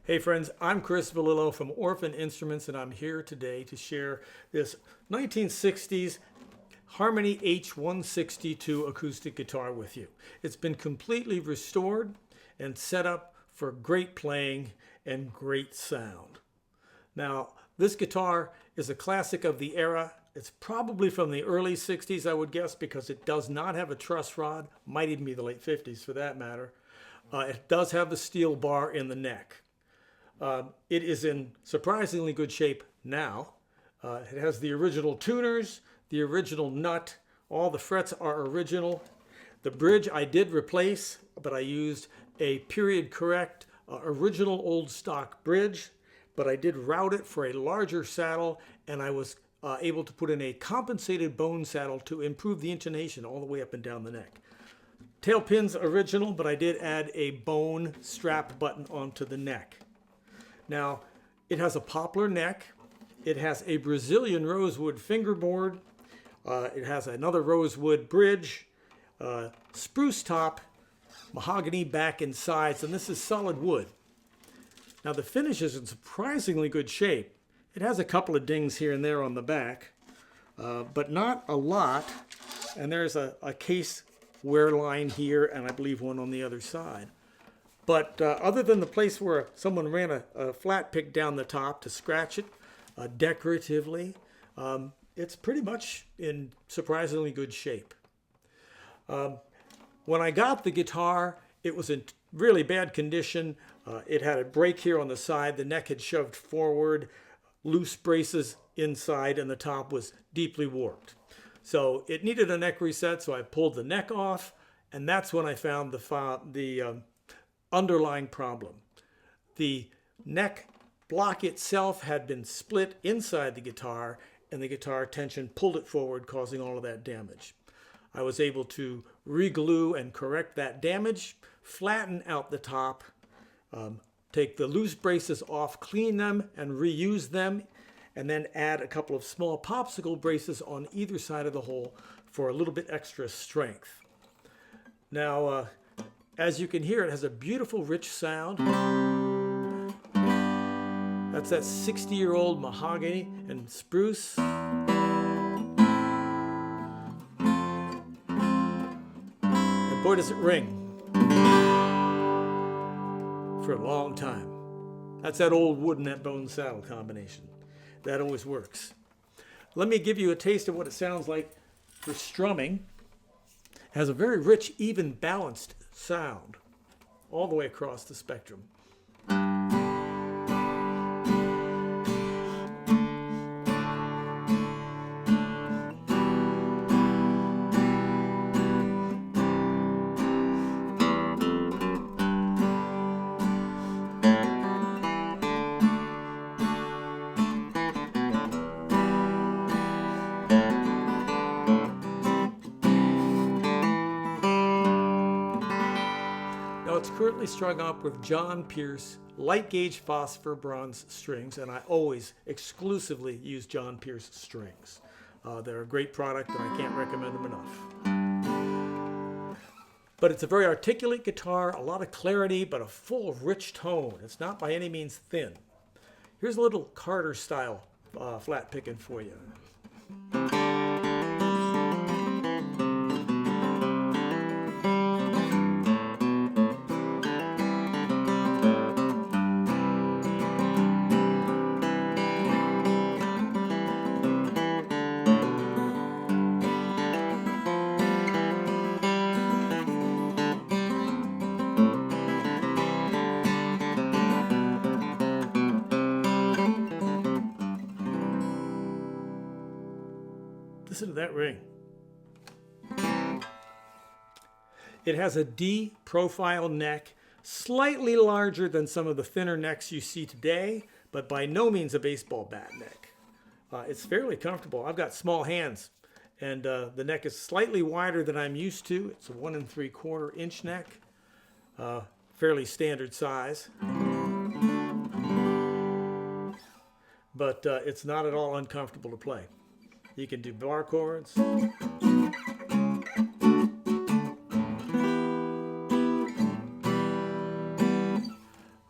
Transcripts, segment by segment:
Hey friends, I'm Chris Vallillo from Orphan Instruments, and I'm here today to share this 1960s Harmony H-162 acoustic guitar with you. It's been completely restored and set up for great playing and great sound. Now, this guitar is a classic of the era. It's probably from the early 60s, I would guess, because it does not have a truss rod. Might even be the late 50s for that matter. It does have the steel bar in the neck. It is in surprisingly good shape now. It has the original tuners, the original nut, all the frets are original. The bridge I did replace, but I used a period correct original old stock bridge, but I did route it for a larger saddle, and I was able to put in a compensated bone saddle to improve the intonation all the way up and down the neck. Tail pins original, but I did add a bone strap button onto the neck. Now, it has a poplar neck, it has a Brazilian rosewood fingerboard, it has another rosewood bridge, spruce top, mahogany back and sides, and this is solid wood. Now the finish is in surprisingly good shape. It has a couple of dings here and there on the back, but not a lot, and there's a case wear line here and I believe one on the other side. But other than the place where someone ran a flat pick down the top to scratch it decoratively, it's pretty much in surprisingly good shape. When I got the guitar, it was in really bad condition. It had a break here on the side. The neck had shoved forward, loose braces inside, and the top was deeply warped. So it needed a neck reset, so I pulled the neck off, and that's when I found the underlying problem. The neck block itself had been split inside the guitar, and the guitar tension pulled it forward, causing all of that damage. I was able to re-glue and correct that damage, flatten out the top, take the loose braces off, clean them, and reuse them, and then add a couple of small popsicle braces on either side of the hole for a little bit extra strength. Now, as you can hear, it has a beautiful, rich sound. That's that 60-year-old mahogany and spruce. And boy, does it ring for a long time. That's that old wood and that bone saddle combination. That always works. Let me give you a taste of what it sounds like for strumming. It has a very rich, even, balanced sound all the way across the spectrum. It's currently strung up with John Pierce light gauge phosphor bronze strings, and I always exclusively use John Pierce strings. They're a great product and I can't recommend them enough. But it's a very articulate guitar, a lot of clarity, but a full, rich tone. It's not by any means thin. Here's a little Carter style flat picking for you. Listen to that ring. It has a D profile neck, slightly larger than some of the thinner necks you see today, but by no means a baseball bat neck. It's fairly comfortable. I've got small hands, and the neck is slightly wider than I'm used to. It's a 1 3/4 inch neck, fairly standard size. But it's not at all uncomfortable to play. You can do bar chords.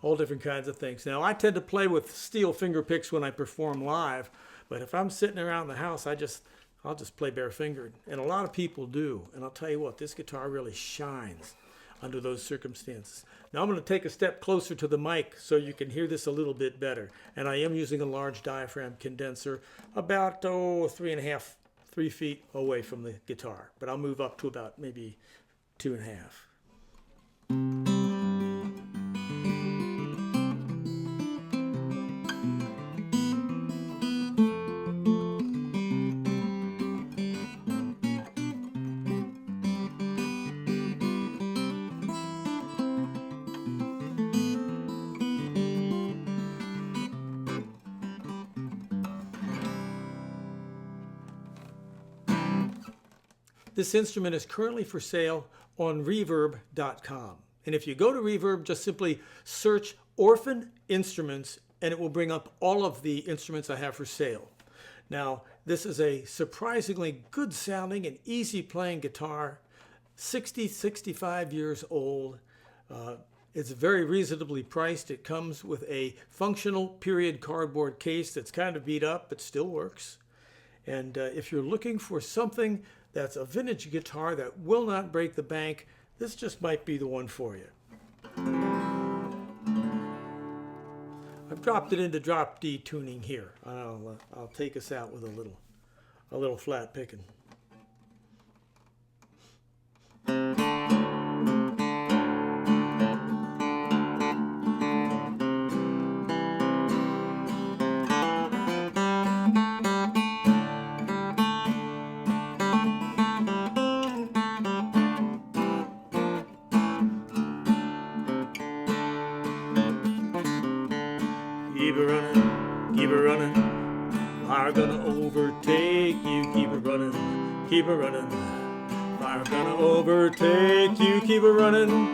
all different kinds of things. Now, I tend to play with steel finger picks when I perform live, but if I'm sitting around the house, I'll just play bare-fingered. And a lot of people do. And I'll tell you what, this guitar really shines under those circumstances. Now I'm going to take a step closer to the mic so you can hear this a little bit better. And I am using a large diaphragm condenser about 3 feet away from the guitar. But I'll move up to about maybe 2.5. This instrument is currently for sale on reverb.com. And if you go to Reverb, just simply search Orphan Instruments and it will bring up all of the instruments I have for sale. Now, this is a surprisingly good sounding and easy playing guitar, 65 years old. It's very reasonably priced. It comes with a functional period cardboard case that's kind of beat up but still works. And if you're looking for something that's a vintage guitar that will not break the bank, this just might be the one for you. I've dropped it into drop D tuning here. I'll take us out with a little flat picking. Keep it running, fire gonna overtake you. Keep it running, fire gonna overtake you. Keep it running,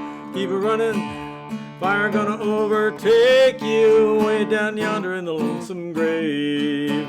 fire gonna overtake you. Way down yonder in the lonesome grave.